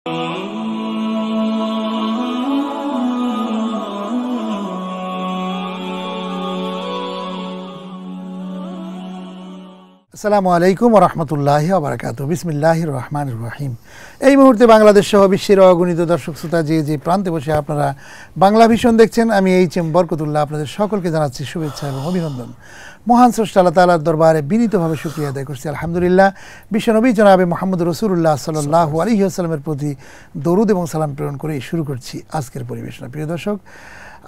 আসসালামু আলাইকুম ওয়া রাহমাতুল্লাহি ওয়া বারাকাতুহু। বিসমিল্লাহির রহমানির রহিম। এই মুহূর্তে বাংলাদেশ সহ বিশ্বের অগণিত দর্শক শ্রোতা যে প্রান্তে বসে আপনারা বাংলা ভিশন দেখছেন, আমি এইচ.এম. বরকতুল্লাহ আপনাদের সকলকে জানাচ্ছি শুভেচ্ছা এবং অভিনন্দন। মহান স্রষ্টা আল্লাহ তাআলার দরবারে বিনীতভাবে শুকরিয়া আদায় করছি আলহামদুলিল্লাহ। বিশ্বনবী জনাবে মুহাম্মদ রাসূলুল্লাহ সাল্লাল্লাহু আলাইহি ওয়াসাল্লামের প্রতি দরুদ এবং সালাম প্রেরণ করে শুরু করছি আজকের পরিবেশনা। প্রিয় দর্শক,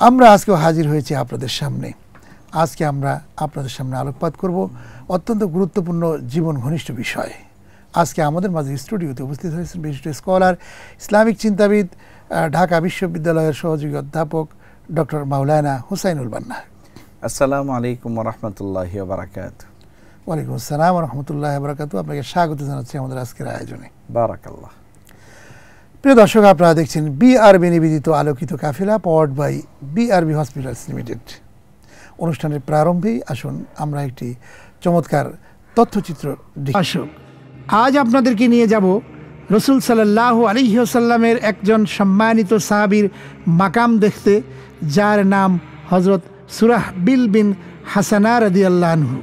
আমরা আজকেও হাজির হয়েছি আপনাদের সামনে। আজকে আমরা আপনাদের সামনে আলোকপাত করব অত্যন্ত গুরুত্বপূর্ণ জীবন ঘনিষ্ঠ বিষয়। আজকে আমাদের মাঝে স্টুডিওতে উপস্থিত হয়েছেন বিশিষ্ট স্কলার, ইসলামিক চিন্তাবিদ, ঢাকা বিশ্ববিদ্যালয়ের সহযোগী অধ্যাপক ডক্টর মাওলানা হুসাইনুল বান্না। আসসালামু আলাইকুম ওয়া রাহমাতুল্লাহি ওয়া বারাকাতুহু। ওয়ালাইকুম আসসালাম ওয়া রাহমাতুল্লাহি ওয়া বারাকাতুহু। আপনাকে স্বাগত জানাচ্ছি আমাদের আজকের আয়োজনে। বারাকাল্লাহ। প্রিয় দর্শক, আপনারা দেখছেন বিআরবি নিবেদিত আলোকিত কাফেলা, powered by BRB hospitals limited. অনুষ্ঠানের প্রারম্ভেই আসুন আমরা একটি চমৎকার তথ্যচিত্র আসুন। আজ আপনাদেরকে নিয়ে যাব রসুল সাল্লাল্লাহু আলাইহি ওয়াসাল্লামের একজন সম্মানিত সাহাবীর মাকাম দেখতে, যার নাম হযরত সুরাহবিল বিন হাসানা রাদিয়াল্লাহু আনহু।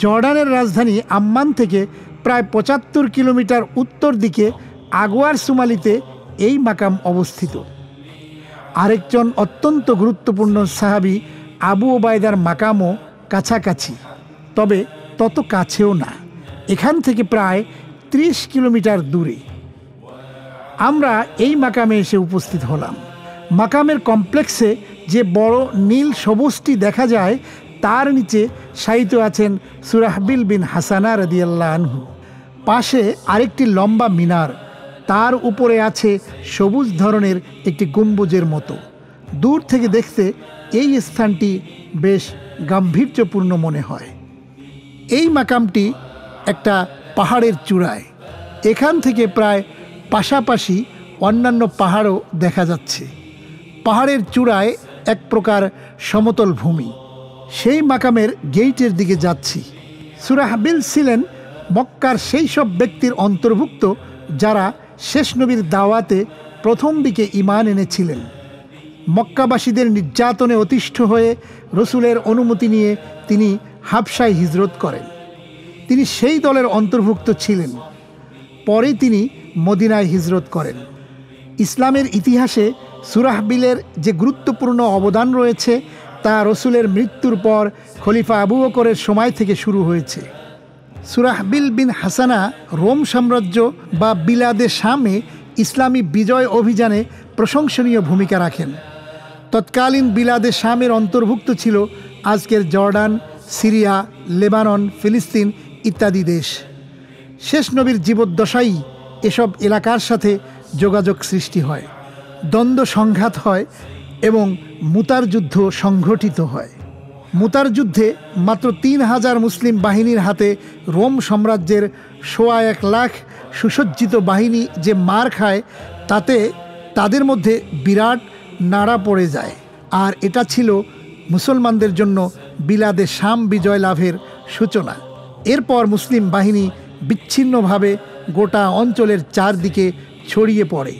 জর্ডানের রাজধানী আম্মান থেকে প্রায় ৭৫ কিলোমিটার উত্তর দিকে আগোয়ার সুমালিতে এই মাকাম অবস্থিত। আরেকজন অত্যন্ত গুরুত্বপূর্ণ সাহাবী আবু ওবায়দার মাকামও কাছাকাছি, তবে তত কাছেও না, এখান থেকে প্রায় ৩০ কিলোমিটার দূরে। আমরা এই মাকামে এসে উপস্থিত হলাম। মাকামের কমপ্লেক্সে যে বড় নীল সবুজটি দেখা যায়, তার নিচে শায়িত আছেন সুরাহবিল বিন হাসানা রাদিয়াল্লাহু আনহু। পাশে আরেকটি লম্বা মিনার, তার উপরে আছে সবুজ ধরনের একটি গম্বুজের মতো। দূর থেকে দেখতে এই স্থানটি বেশ গাম্ভীর্যপূর্ণ মনে হয়। এই মাকামটি একটা পাহাড়ের চূড়ায়। এখান থেকে প্রায় পাশাপাশি অন্যান্য পাহাড়ও দেখা যাচ্ছে। পাহাড়ের চূড়ায় এক প্রকার সমতল ভূমি। সেই মাকামের গেইটের দিকে যাচ্ছি। সুরাহবিল ছিলেন মক্কার সেই সব ব্যক্তির অন্তর্ভুক্ত যারা শেষ নবীর দাওয়াতে প্রথম দিকে ঈমান এনেছিলেন। মক্কাবাসীদের নির্যাতনে অতিষ্ঠ হয়ে রসুলের অনুমতি নিয়ে তিনি হাবশায় হিজরত করেন। তিনি সেই দলের অন্তর্ভুক্ত ছিলেন। পরে তিনি মদিনায় হিজরত করেন। ইসলামের ইতিহাসে সুরাহবিলের যে গুরুত্বপূর্ণ অবদান রয়েছে, তা রসুলের মৃত্যুর পর খলিফা আবু বকরের সময় থেকে শুরু হয়েছে। সুরাহবিল বিন হাসানা রোম সাম্রাজ্য বা বিলাদে শামে ইসলামী বিজয় অভিযানে প্রশংসনীয় ভূমিকা রাখেন। তৎকালীন বিলাদে শামের অন্তর্ভুক্ত ছিল আজকের জর্ডান, সিরিয়া, লেবানন, ফিলিস্তিন ইত্যাদি দেশ। শেষ নবীর জীবদ্দশায় এসব এলাকার সাথে যোগাযোগ সৃষ্টি হয়, দ্বন্দ্ব সংঘাত হয় এবং মুতার যুদ্ধ সংঘটিত হয়। মুতার যুদ্ধে মাত্র ৩,০০০ মুসলিম বাহিনীর হাতে রোম সাম্রাজ্যের ১,১ লাখ সুসজ্জিত বাহিনী যে মার খায়, তাতে তাদের মধ্যে বিরাট নাড়া পড়ে যায়। আর এটা ছিল মুসলমানদের জন্য বিলাদে শাম বিজয় লাভের সূচনা। এরপর মুসলিম বাহিনী বিচ্ছিন্নভাবে গোটা অঞ্চলের চারদিকে ছড়িয়ে পড়ে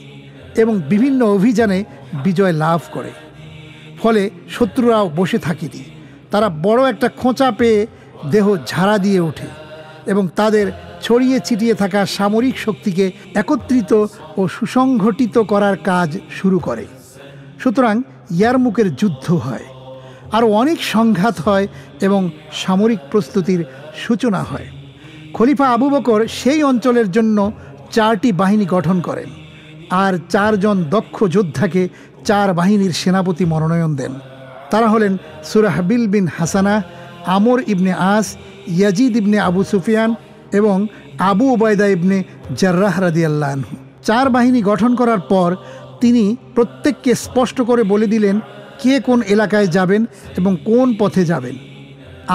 এবং বিভিন্ন অভিযানে বিজয় লাভ করে। ফলে শত্রুরাও বসে থাকেনি। তারা বড় একটা খোঁচা পেয়ে দেহ ঝাড়া দিয়ে ওঠে এবং তাদের ছড়িয়ে ছিটিয়ে থাকা সামরিক শক্তিকে একত্রিত ও সুসংগঠিত করার কাজ শুরু করে। সুতরাং ইয়ারমুকের যুদ্ধ হয়, আরও অনেক সংঘাত হয় এবং সামরিক প্রস্তুতির সূচনা হয়। খলিফা আবু বকর সেই অঞ্চলের জন্য 4টি বাহিনী গঠন করেন আর 4 জন দক্ষ যোদ্ধাকে 4 বাহিনীর সেনাপতি মনোনয়ন দেন। তারা হলেন সুরাহবিল বিন হাসানা, আমর ইবনে আস, ইয়াজিদ ইবনে আবু সুফিয়ান এবং আবু ওবায়দা ইবনে জাররাহ রাদিয়াল্লাহু আনহু। 4 বাহিনী গঠন করার পর তিনি প্রত্যেককে স্পষ্ট করে বলে দিলেন কে কোন এলাকায় যাবেন এবং কোন পথে যাবেন,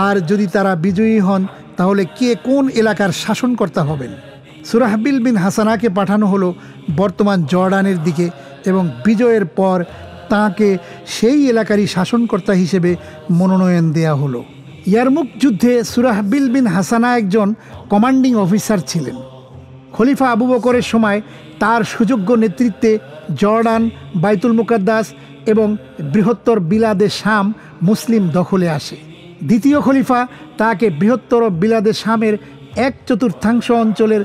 আর যদি তারা বিজয়ী হন তাহলে কে কোন এলাকার শাসনকর্তা হবেন। সুরাহবিল বিন হাসানাকে পাঠানো হলো বর্তমান জর্ডানের দিকে এবং বিজয়ের পর তাঁকে সেই এলাকারই শাসনকর্তা হিসেবে মনোনয়ন দেয়া হলো। ইয়ারমুক যুদ্ধে সুরাহবিল বিন হাসানা একজন কমান্ডিং অফিসার ছিলেন। খলিফা আবু বকরের সময় তার সুযোগ্য নেতৃত্বে জর্ডান, বাইতুল মুকাদ্দাস এবং বৃহত্তর বিলাদে শাম মুসলিম দখলে আসে। দ্বিতীয় খলিফা তাকে বৃহত্তর বিলাদে শামের 1/4 অঞ্চলের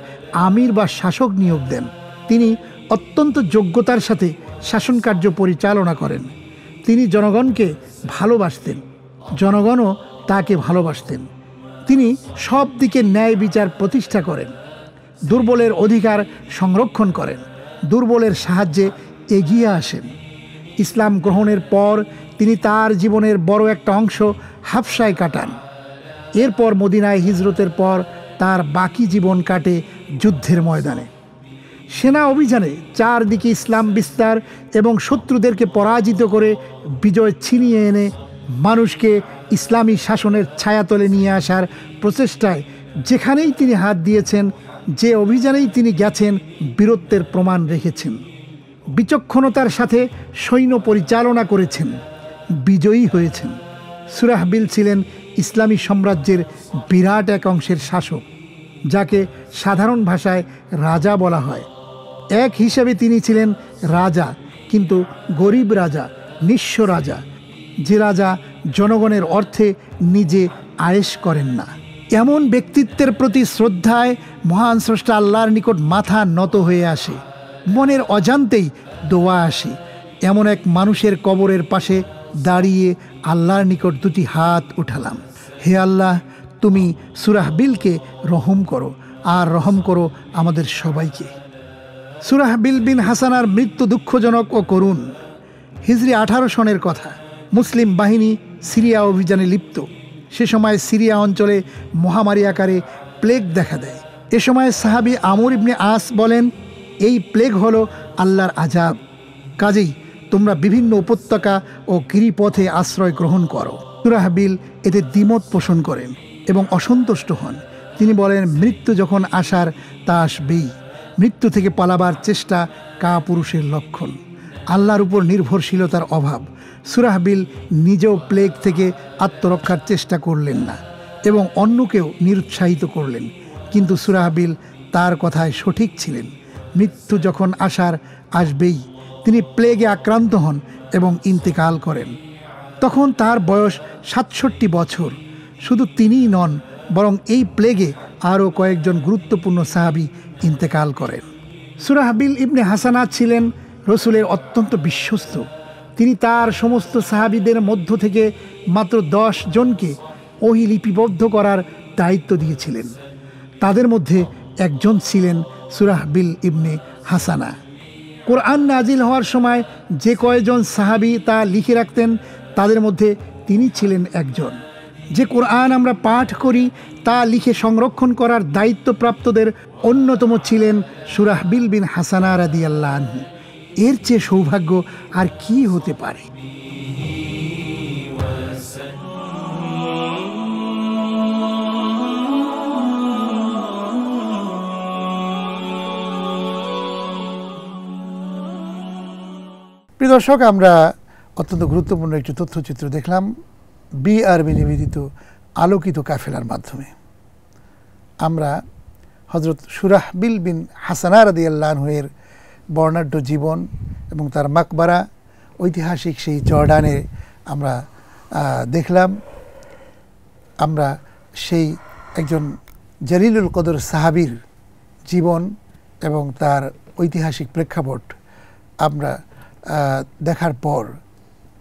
আমির বা শাসক নিয়োগ দেন। তিনি অত্যন্ত যোগ্যতার সাথে শাসনকার্য পরিচালনা করেন। তিনি জনগণকে ভালোবাসতেন, জনগণও তাকে ভালোবাসতেন। তিনি সব দিকে ন্যায় বিচার প্রতিষ্ঠা করেন, দুর্বলের অধিকার সংরক্ষণ করেন, দুর্বলের সাহায্যে এগিয়ে আসেন। ইসলাম গ্রহণের পর তিনি তার জীবনের বড় একটা অংশ হাবশায় কাটান। এরপর মদিনায় হিজরতের পর তার বাকি জীবন কাটে যুদ্ধের ময়দানে। সেনা অভিযানে চারদিকে ইসলাম বিস্তার এবং শত্রুদেরকে পরাজিত করে বিজয় ছিনিয়ে এনে মানুষকে ইসলামী শাসনের ছায়াতলে নিয়ে আসার প্রচেষ্টায় যেখানেই তিনি হাত দিয়েছেন, যে অভিযানেই তিনি গেছেন, বীরত্বের প্রমাণ রেখেছেন। বিচক্ষণতার সাথে সৈন্য পরিচালনা করেছেন, বিজয়ী হয়েছেন। সুরাহবিল ছিলেন ইসলামী সাম্রাজ্যের বিরাট এক অংশের শাসক, যাকে সাধারণ ভাষায় রাজা বলা হয়। এক হিসাবে তিনি ছিলেন রাজা, কিন্তু গরিব রাজা, নিঃস্ব রাজা, যে রাজা জনগণের অর্থে নিজে আয়েশ করেন না। এমন ব্যক্তিত্বের প্রতি শ্রদ্ধায় মহান স্রষ্টা আল্লাহর নিকট মাথা নত হয়ে আসে, মনের অজান্তেই দোয়া আসে। এমন এক মানুষের কবরের পাশে দাঁড়িয়ে আল্লাহর নিকট দুটি হাত উঠালাম, হে আল্লাহ, তুমি সুরাহবিলকে রহম করো, আর রহম করো আমাদের সবাইকে। সুরাহবিল বিন হাসানার মৃত্যু দুঃখজনক ও করুণ। হিজরি 18 সনের কথা। মুসলিম বাহিনী সিরিয়া অভিযানে লিপ্ত। সে সময় সিরিয়া অঞ্চলে মহামারী আকারে প্লেগ দেখা দেয়। এ সময় সাহাবী আমর ইবনে আস বলেন, এই প্লেগ হলো আল্লাহর আযাব, কাজেই তোমরা বিভিন্ন উপত্যকা ও গিরিপথে আশ্রয় গ্রহণ করো। সুরাহবিল এতে দ্বিমত পোষণ করেন এবং অসন্তুষ্ট হন। তিনি বলেন, মৃত্যু যখন আসার তা আসবেই। মৃত্যু থেকে পালাবার চেষ্টা কাপুরুষের লক্ষণ, আল্লাহর উপর নির্ভরশীলতার অভাব। সুরাহবিল নিজেও প্লেগ থেকে আত্মরক্ষার চেষ্টা করলেন না এবং অন্যকেও নিরুৎসাহিত করলেন, কিন্তু সুরাহবিল তার কথায় সঠিক ছিলেন। মৃত্যু যখন আসার আসবেই। তিনি প্লেগে আক্রান্ত হন এবং ইন্তেকাল করেন। তখন তার বয়স 67 বছর। শুধু তিনিই নন, বরং এই প্লেগে আরও কয়েকজন গুরুত্বপূর্ণ সাহাবী ইন্তেকাল করেন। সুরাহবিল ইবনে হাসানা ছিলেন রসুলের অত্যন্ত বিশ্বস্ত। তিনি তার সমস্ত সাহাবীদের মধ্য থেকে মাত্র 10 জনকে ওহী লিপিবদ্ধ করার দায়িত্ব দিয়েছিলেন। তাদের মধ্যে একজন ছিলেন সুরাহবিল ইবনে হাসানা। কোরআন নাজিল হওয়ার সময় যে কয়জন সাহাবী তা লিখে রাখতেন, তাদের মধ্যে তিনি ছিলেন একজন। যে কোরআন আমরা পাঠ করি তা লিখে সংরক্ষণ করার দায়িত্বপ্রাপ্তদের অন্যতম ছিলেন সুরাহবিল বিন হাসানা রাদিয়াল্লাহু আনহু। এর চেয়ে সৌভাগ্য আর কি হতে পারে? প্রিয় দর্শক, আমরা অত্যন্ত গুরুত্বপূর্ণ একটি তথ্যচিত্র দেখলাম বিআরবি নিবেদিত আলোকিত কাফেলার মাধ্যমে। আমরা হযরত সুরাহবিল বিন হাসানা রাদিয়াল্লাহু আনহু এর বর্ণাঢ্য জীবন এবং তার মাকবারা, ঐতিহাসিক সেই জর্ডানে আমরা দেখলাম। আমরা সেই একজন জলিলুল কদর সাহাবীর জীবন এবং তার ঐতিহাসিক প্রেক্ষাপট আমরা দেখার পর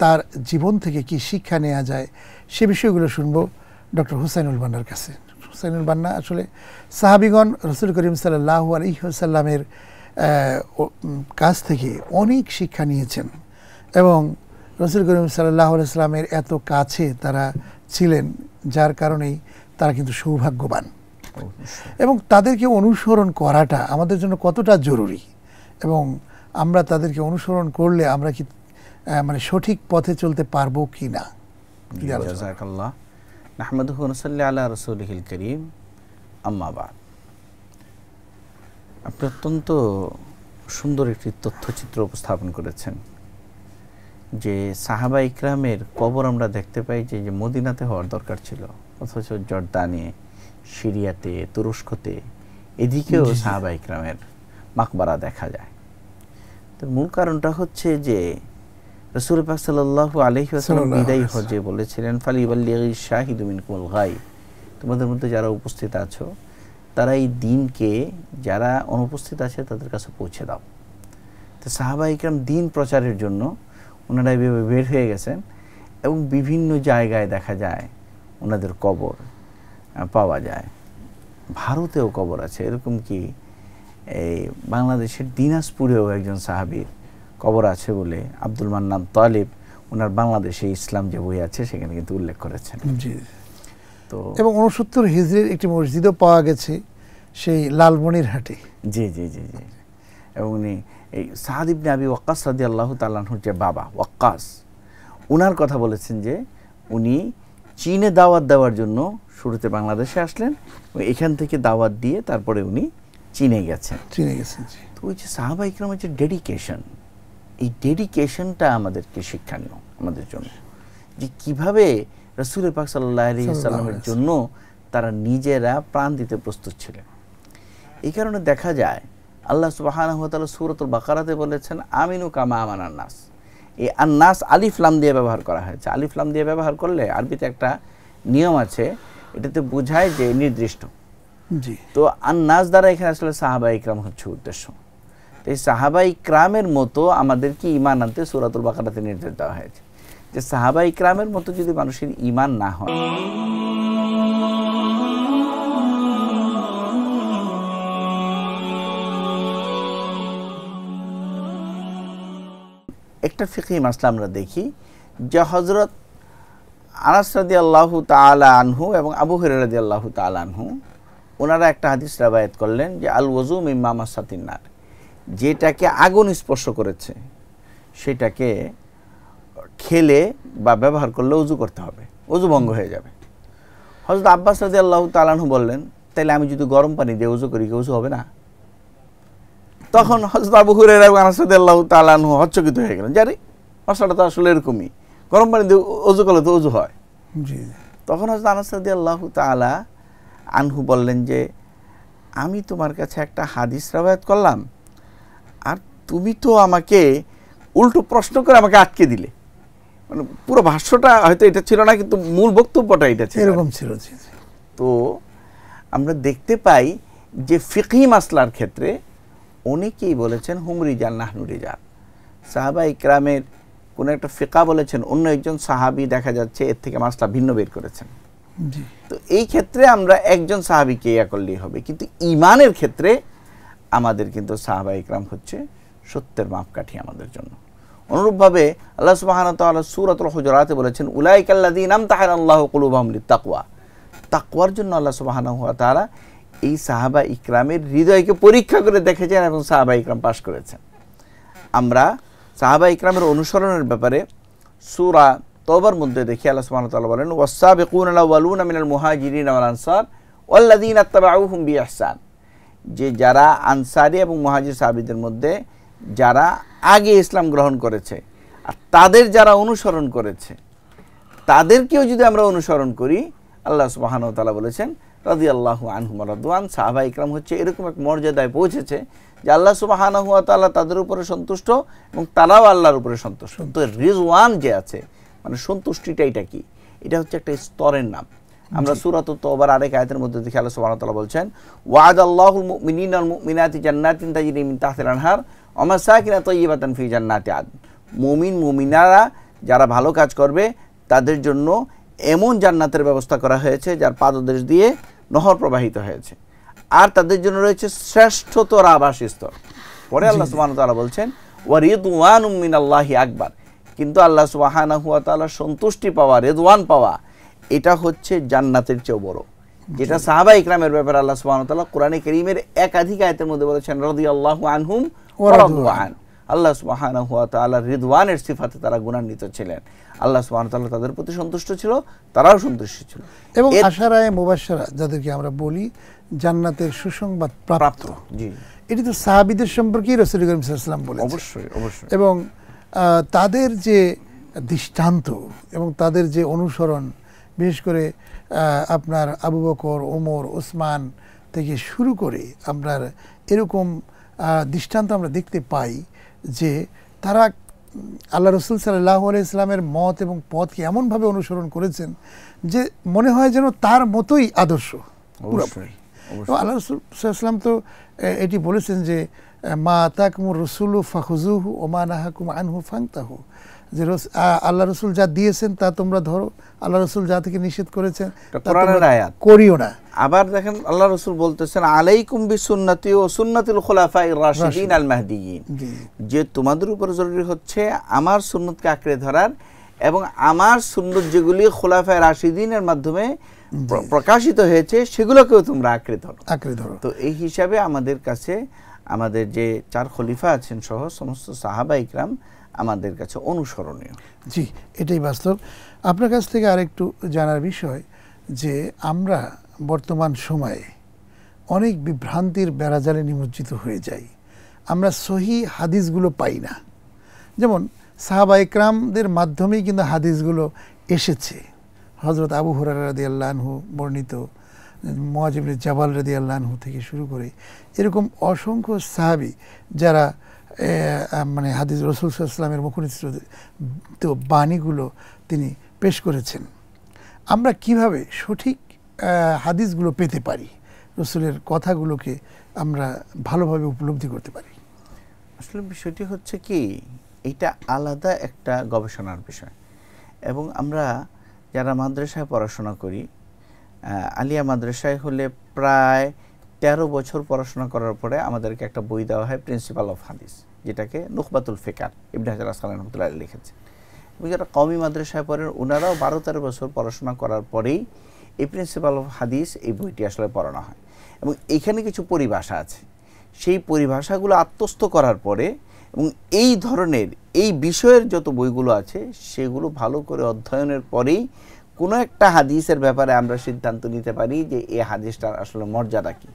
তার জীবন থেকে কি শিক্ষা নেওয়া যায় সে বিষয়গুলো শুনবো ডক্টর হুসাইনুল বান্নার কাছে। হুসাইনুল বান্না আসলে সাহাবীগণ রাসূল করিম সাল্লাল্লাহু আলাইহি ওয়াসাল্লামের কাছ থেকে অনেক শিক্ষা নিয়েছেন এবং রাসূল করিম সাল্লাল্লাহু আলাইহি ওয়াসাল্লামের এত কাছে তারা ছিলেন, যার কারণেই তারা কিন্তু সৌভাগ্যবান। এবং তাদেরকে অনুসরণ করাটা আমাদের জন্য কতটা জরুরি, এবং আমরা তাদেরকে অনুসরণ করলে আমরা কি মানে সঠিক পথে চলতে পারবো কি না? জাযাকাল্লাহ। নাহমাদুহু ওয়া নুসাল্লি আলা রাসূলিহিল কারীম, আম্মা বা'দ। আপনি অত্যন্ত সুন্দর একটি তথ্যচিত্র উপস্থাপন করেছেন যে সাহাবা ইকরামের কবর আমরা দেখতে পাই যে মদিনাতে হওয়ার দরকার ছিল, অথচ জর্দানে, সিরিয়াতে, তুরস্কতে এদিকেও সাহাবা ইকরামের মাকবারা দেখা যায়। তো মূল কারণটা হচ্ছে যে রাসূল পাক সাল্লাল্লাহু আলাইহি ওয়াসাল্লাম বিদায়ী হজে বলেছিলেন, ফালিবাল্লিগি শাহিদু মিনকুমুল গায়ব, তোমাদের মধ্যে যারা উপস্থিত আছো তারা এই দিনকে যারা অনুপস্থিত আছে তাদের কাছে পৌঁছে দাও। তো সাহাবা ইকরাম দিন প্রচারের জন্য ওনারা এভাবে বের হয়ে গেছেন এবং বিভিন্ন জায়গায় দেখা যায় ওনাদের কবর পাওয়া যায়। ভারতেও কবর আছে, এরকম কি এই বাংলাদেশের দিনাজপুরেও একজন সাহাবীর কবর আছে বলে আব্দুল মান্নান তালিব ওনার বাংলাদেশে ইসলাম যে বই আছে সেখানে কিন্তু উল্লেখ করেছেন। জি। তো এবং 69 হিজরির একটি মসজিদও পাওয়া গেছে সেই লালমনিরহাটে। জি জি জি জি। এবং উনি এই সাদ ইবনে আবি ওয়াক্কাস রাদিয়াল্লাহু তাআলা আনহুর যে বাবা ওয়াক্কাস, ওনার কথা বলেছেন যে উনি চীনে দাওয়াত দেওয়ার জন্য শুরুতে বাংলাদেশে আসলেন, এখান থেকে দাওয়াত দিয়ে তারপরে উনি চীনে গেছেন। তো ওই যে সাহাবা ইকরামের যে ডেডিকেশন, এই ডেডিকেশনটা আমাদেরকে শিক্ষণীয় আমাদের জন্য, যে কিভাবে রাসূল পাক সাল্লাল্লাহু আলাইহি ওয়াসাল্লামের জন্য তারা নিজেরা প্রাণ দিতে প্রস্তুত ছিলেন। এই কারণে দেখা যায় আল্লাহ সুবহানাহু ওয়া তাআলা সূরাতুল বাকারাতে বলেছেন আমিনু কামা আমানান নাস। এই আন-নাস আলিফ লাম দিয়ে ব্যবহার করা হয়েছে। আলিফ লাম দিয়ে ব্যবহার করলে আরবিতে একটা নিয়ম আছে, এটাতে বোঝায় যে নির্দিষ্ট। জি। তো আন-নাস দ্বারা এখানে আসলে সাহাবা ইকরাম হচ্ছে উদ্দেশ্য। তো এই সাহাবা ইকরামের মতো আমাদেরকে ঈমান আনতে সূরাতুল বাকারাতে নির্দেশ দেওয়া হয়েছে, যে সাহাবা ইকরামের মতো যদি মানুষের ঈমান না হয়, একটা ফিকহি মাসলা আমরা দেখি যে হযরত আনাস রাদিয়াল্লাহু তাআলা আনহু এবং আবু হুরায়রা রাদিয়াল্লাহু তাআলা আনহু ওনারা একটা হাদিস রওয়ায়াত করলেন যে আল ওযু মিম্মা মাসাতিন নার, যেটাকে আগুন স্পর্শ করেছে সেটাকে খেলে বা ব্যবহার করলে ওযু করতে হবে, ওযু ভঙ্গ হয়ে যাবে। হযরত আব্বাস রাদিয়াল্লাহু তাআলা আনহু বললেন, তাইলে আমি যদি গরম পানি দিয়ে ওযু করি কি ওযু হবে না? তখন হযরত আবু হুরায়রা এবং আনাস রাদিয়াল্লাহু তাআলা আনহু হচ্চকিত হয়ে গেলেন, জানি মশলাটা তো আসলে এরকমই, গরম পানি দিয়ে ওযু করলে তো ওযু হয়। জি। তখন হযরত আনাস রাদিয়াল্লাহু তাআলা আনহু বললেন যে আমি তোমার কাছে একটা হাদিস রওয়ায়াত করলাম আর তুমি তো আমাকে উল্টো প্রশ্ন করে আমাকে আটকে দিলে। মানে পুরো ভাষ্যটা হয়তো এটা ছিল না, কিন্তু মূল বক্তব্যটা এটা ছিল, এরকম ছিল। তো আমরা দেখতে পাই যে ফিকহি মাসলার ক্ষেত্রে অনেকেই বলেছেন হুম রিজাল নাহনু রিজাল। সাহাবা ইকরামের কোন একটা ফিকা বলেছেন, অন্য একজন সাহাবী দেখা যাচ্ছে এর থেকে মাসলা ভিন্ন বের করেছেন। তো এই ক্ষেত্রে আমরা একজন সাহাবীকে ইয়া করলেই হবে, কিন্তু ঈমানের ক্ষেত্রে আমাদের কিন্তু সাহাবা ইকরাম হচ্ছে সত্যের মাপকাঠি আমাদের জন্য। অনুরূপভাবে আল্লাহ সুবহানাহু ওয়া তাআলা সূরাতুল হুজুরাতে বলেছেন উলাইকাল্লাযীনা আমতাহানাল্লাহু কুলুবাহুম লিত্তাকওয়া। তাকওয়ার জন্য আল্লাহ সুবহানাহু ওয়া তাআলা এই সাহাবা ইকরামের হৃদয়কে পরীক্ষা করে দেখেছেন এবং সাহাবা ইকরাম পাশ করেছেন। আমরা সাহাবা ইকরামের অনুসরণের ব্যাপারে সূরা তওবার মধ্যে দেখি আল্লাহ সুবহানাহু ওয়া তাআলা বলেন ওয়াস-সাবিকুনাল আউয়ালুনা মিনাল মুহাজিরিন ওয়াল আনসার ওয়াল্লাযীনা ইত্তাবাউহুম বিইহসান, যে যারা আনসারী এবং মুহাজির সাহাবীদের মধ্যে যারা আগে ইসলাম গ্রহণ করেছে আর তাদের যারা অনুসরণ করেছে তাদেরকেও যদি আমরা অনুসরণ করি, আল্লাহ সুবহানাহু ওয়া তাআলা বলেছেন রাদিয়াল্লাহু আনহুম ওয়া রাদওয়ান। সাহাবা ইকরাম হচ্ছে এরকম এক মর্যাদায় পৌঁছেছে যে আল্লাহ সুবহানাহু ওয়া তাআলা তাদের উপরে সন্তুষ্ট এবং তারাও আল্লাহর উপরে সন্তুষ্ট। তো রিজওয়ান যে আছে, মানে সন্তুষ্টিটা এটা কি? এটা হচ্ছে একটা স্তরের নাম। আমরা সূরাতুত তওবার আরেক আয়াতের মধ্যে দেখি আল্লাহ সুবহানাহু ওয়া তাআলা বলছেন ওয়া'দাল্লাহুল মুমিনিনা ওয়াল মুমিনাতি জান্নাতিন তাজরি মিন তাহতিল আনহার ওয়া মাসাকিন তাইয়্যিবাতান ফি জান্নাতি আদন। মুমিন মুমিনারা যারা ভালো কাজ করবে তাদের জন্য এমন জান্নাতের ব্যবস্থা করা হয়েছে যার পাদদেশ দিয়ে নহর প্রবাহিত হয়েছে, আর তাদের জন্য রয়েছে শ্রেষ্ঠতর আবাসস্থল। পরে আল্লাহ সুবহানাহু ওয়া তাআলা বলছেন ওয়া রিদওয়ানুম মিনাল্লাহি আকবার। কিন্তু আল্লাহ সুবহানাহু ওয়া তাআলার সন্তুষ্টি পাওয়া, রিদওয়ান পাওয়া, এটা হচ্ছে জান্নাতের চেয়েও বড়। যেটা সাহাবা ইকরামের ব্যাপারে আল্লাহ সুবহানাহু ওয়া তাআলা কোরআনে কারীমের একাধিক আয়াতের মধ্যে বলেছেন রাদিয়াল্লাহু আনহুম ওয়া রাদু আন। আল্লাহ সুবহানাহু ওয়া তাআলা রিদওয়ানের সিফাতে তারা গুণান্বিত ছিলেন। আল্লাহ সুবহানাহু ওয়া তাআলা তাদের প্রতি সন্তুষ্ট ছিল, তারাও সন্তুষ্ট ছিল। এবং আশারায়ে মুবাশশারা যাদেরকে আমরা বলি জান্নাতের সুসংবাদ প্রাপ্ত, জি, এটি তো সাহাবীদের সম্পর্কেই রাসূল করিম সাল্লাল্লাহু আলাইহি ওয়াসাল্লাম বলেছেন। অবশ্যই অবশ্যই। এবং তাদের যে দৃষ্টান্ত এবং তাদের যে অনুসরণ, বিশেষ করে আপনার আবু বকর, ওমর, ওসমান, থেকে শুরু করে আমরা এরকম দৃষ্টান্ত আমরা দেখতে পাই যে তারা আল্লাহ রসুল সাল্লাল্লাহু আলাইহি ইসলামের মত এবং পথকে এমনভাবে অনুসরণ করেছেন যে মনে হয় যেন তার মতোই আদর্শ পুরোপুরি। আল্লাহ রসুল সাল্লাম তো এটি বলেছেন যে মা আতাকুমুর রাসূলু ফাখুযুহু ওয়া মা নাহাকুম আনহু ফান্তাহু, যে আল্লাহ রসুল যা দিয়েছেন তা তোমরা ধরো, আল্লাহ রসুল যা থেকে নিষেধ করেছেন কোরআনের আয়াত করিও না। আবার দেখেন আল্লাহ রসুল বলতেছেন আলাইকুম বিসুন্নতি ওয়া সুন্নাতুল খুলাফায়ে রাশিদিন আল মাহদিয়িন, যে তোমাদের উপর জরুরি হচ্ছে আমার সুন্নতকে আঁকড়ে ধরার এবং আমার সুন্নত যেগুলি খুলাফায়ে রাশিদিনের মাধ্যমে প্রকাশিত হয়েছে সেগুলোকেও তোমরা আঁকড়ে ধরো। তো এই হিসাবে আমাদের কাছে আমাদের যে 4 খলিফা আছেন সহ সমস্ত সাহাবা ইকরাম আমাদের কাছে অনুসরণীয়। জি, এটাই বাস্তব। আপনার কাছ থেকে আরেকটু জানার বিষয় যে আমরা বর্তমান সময়ে অনেক বিভ্রান্তির বেড়াজালে নিমজ্জিত হয়ে যাই, আমরা সহি হাদিসগুলো পাই না। যেমন সাহাবা ইকরামদের মাধ্যমেই কিন্তু হাদিসগুলো এসেছে। হযরত আবু হুরায়রা রাদিয়াল্লাহু আনহু বর্ণিত, মুআয ইবনে জাবাল রাদিয়াল্লাহু আনহু থেকে শুরু করে এরকম অসংখ্য সাহাবী যারা মানে হাদিস রাসূল সাল্লাল্লাহু আলাইহি ওয়াসাল্লামের মুখনিসৃত বাণীগুলো তিনি পেশ করেছেন। আমরা কিভাবে সঠিক হাদিসগুলো পেতে পারি, রাসূলের কথাগুলোকে আমরা ভালোভাবে উপলব্ধি করতে পারি? আসলে বিষয়টি হচ্ছে কি, এটা আলাদা একটা গবেষণার বিষয়। এবং আমরা যারা মাদ্রাসায় পড়াশোনা করি, আলিয়া মাদ্রাসায় হলে প্রায় 13 বছর পড়াশোনা করার পরে আমাদেরকে একটা বই দেওয়া হয় প্রিন্সিপাল অফ হাদিস, যেটাকে নুখবাতুল ফিকার ইবনে হাজার আসকালানী রাহমাতুল্লাহ আলাইহি লিখেছেন। এবং যারা কওমি মাদ্রাসায় পড়েন ওনারাও 12-13 বছর পড়াশোনা করার পরেই এই প্রিন্সিপাল অফ হাদিস এই বইটি আসলে পড়ানো হয়। এবং এখানে কিছু পরিভাষা আছে, সেই পরিভাষাগুলো আত্মস্থ করার পরে এবং এই ধরনের এই বিষয়ের যত বইগুলো আছে সেগুলো ভালো করে অধ্যয়নের পরেই কোনো একটা হাদিসের ব্যাপারে আমরা সিদ্ধান্ত নিতে পারি যে এই হাদিসটার আসলে মর্যাদা কী।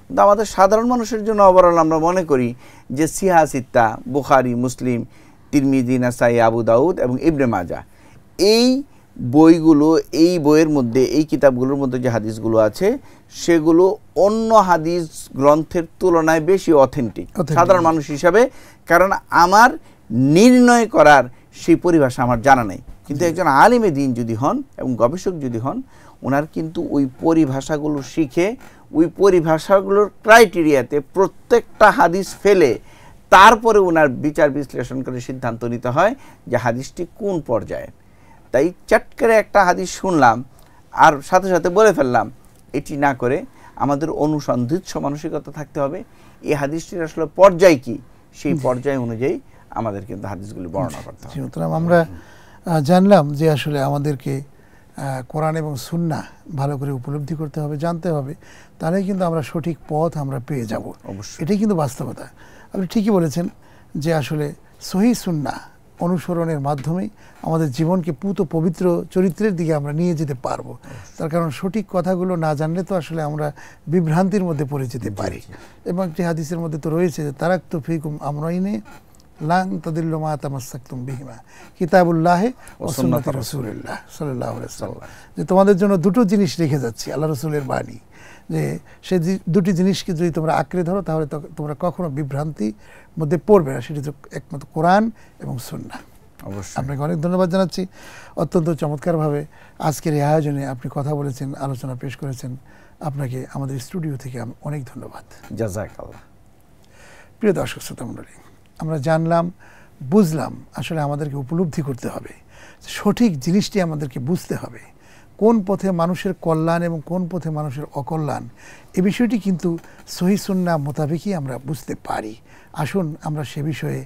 কিন্তু আমাদের সাধারণ মানুষের জন্য ওভারঅল আমরা মনে করি যে সিহা সিত্তা, বুখারী, মুসলিম, তিরমিজি, নাসাই, আবু দাউদ এবং ইবনে মাজাহ, এই বইগুলো, এই বইয়ের মধ্যে, এই কিতাবগুলোর মধ্যে যে হাদিসগুলো আছে সেগুলো অন্য হাদিস গ্রন্থের তুলনায় বেশি অথেন্টিক সাধারণ মানুষ হিসাবে, কারণ আমার নির্ণয় করার সেই পরিভাষা আমার জানা নেই। কিন্তু একজন আলিমে দ্বীন যদি হন এবং গবেষক যদি হন, ওনার কিন্তু ওই পরিভাষাগুলো শিখে ওই পরিভাষাগুলোর ক্রাইটেরিয়াতে প্রত্যেকটা হাদিস ফেলে তারপরে ওনার বিচার বিশ্লেষণ করে সিদ্ধান্ত নিতে হয় যে হাদিসটি কোন পর্যায়ে। তাই চট করে একটা হাদিস শুনলাম আর সাথে সাথে বলে ফেললাম, এটি না করে আমাদের অনুসন্ধিৎস মানসিকতা থাকতে হবে এই হাদিসটির আসলে পর্যায় কি, সেই পর্যায় অনুযায়ী আমাদের কিন্তু হাদিসগুলি বর্ণনা করতে হবে। আমরা জানলাম যে আসলে আমাদেরকে কোরআন এবং সুন্নাহ ভালো করে উপলব্ধি করতে হবে, জানতে হবে, তাহলেই কিন্তু আমরা সঠিক পথ আমরা পেয়ে যাব। এটাই কিন্তু বাস্তবতা। আপনি ঠিকই বলেছেন যে আসলে সহিহ সুন্নাহ অনুসরণের মাধ্যমেই আমাদের জীবনকে পুত পবিত্র চরিত্রের দিকে আমরা নিয়ে যেতে পারবো। তার কারণ সঠিক কথাগুলো না জানলে তো আসলে আমরা বিভ্রান্তির মধ্যে পড়ে যেতে পারি। এবং একটি হাদিসের মধ্যে তো রয়েছে যে তারাকতু ফিকুম আমরাইনে লান তাদিল্লু মা তামাসসাকতুম বিহিমা কিতাবুল্লাহি ওয়া সুন্নাতি রাসূলিল্লাহ সাল্লাল্লাহু আলাইহি ওয়াসাল্লাম, যে তোমাদের জন্য দুটো জিনিস রেখে যাচ্ছি, আল্লাহ রাসূলের বাণী, যে সেই দুটি জিনিসকে যদি তোমরা আঁকড়ে ধরো তাহলে তোমরা কখনো বিভ্রান্তির মধ্যে পড়বে না। সেটি তো একমাত্র কোরআন এবং সুন্নাহ। অবশ্যই আপনাকে অনেক ধন্যবাদ জানাচ্ছি। অত্যন্ত চমৎকারভাবে আজকের এই আয়োজনে আপনি কথা বলেছেন, আলোচনা পেশ করেছেন। আপনাকে আমাদের স্টুডিও থেকে অনেক ধন্যবাদ। জাযাকাল্লাহ। প্রিয় দর্শক শ্রোতা মণ্ডলী, আমরা জানলাম, বুঝলাম, আসলে আমাদেরকে উপলব্ধি করতে হবে, সঠিক জিনিসটি আমাদেরকে বুঝতে হবে, কোন পথে মানুষের কল্যাণ এবং কোন পথে মানুষের অকল্যাণ, এই বিষয়টি কিন্তু সহিহ সুন্নাহ মোতাবেকই আমরা বুঝতে পারি। আসুন আমরা সে বিষয়ে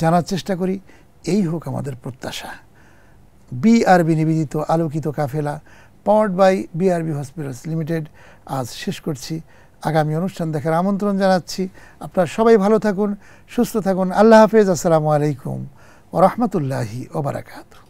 জানার চেষ্টা করি, এই হোক আমাদের প্রত্যাশা। বিআরবি নিবেদিত আলোকিত কাফেলা powered by BRB hospitals limited আজ শেষ করছি। আগামী অনুষ্ঠান দেখার আমন্ত্রণ জানাচ্ছি। আপনারা সবাই ভালো থাকুন, সুস্থ থাকুন। আল্লাহ হাফেজ। আসসালামু আলাইকুম ওয়া রাহমাতুল্লাহি ওয়া বারাকাতুহু।